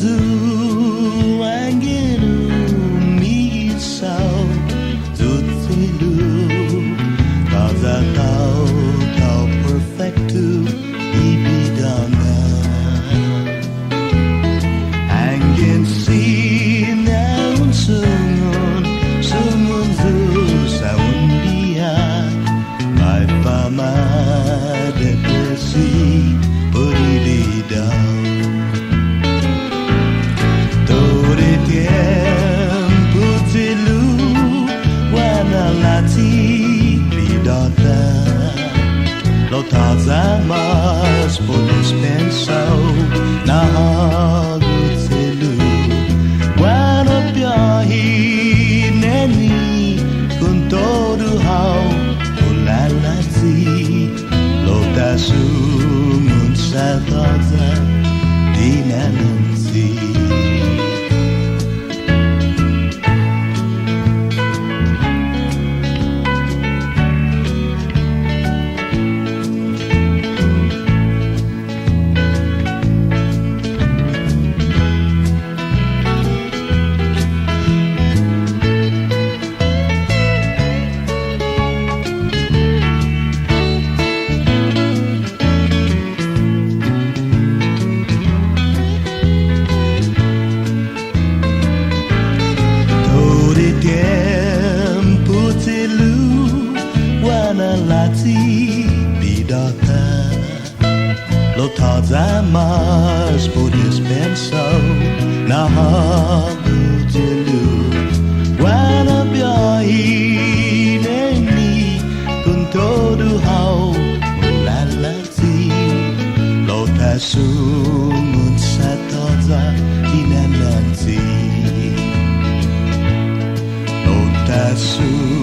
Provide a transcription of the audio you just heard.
zu angenu mi sao tutilu kaza tau perfectu ibidana angin si naun sungun zu saundia mai fama depresi berididau Lo tazamas por dispensa na hagutelu Wana piahi neni kun todo hau ulalati Lo tasumun sataza dinanansi lati bidata lo tazamas por dispensa na hagutelu wana biahi neni kun todo hau ulalati lo tasumun sataza dinananti lo tasu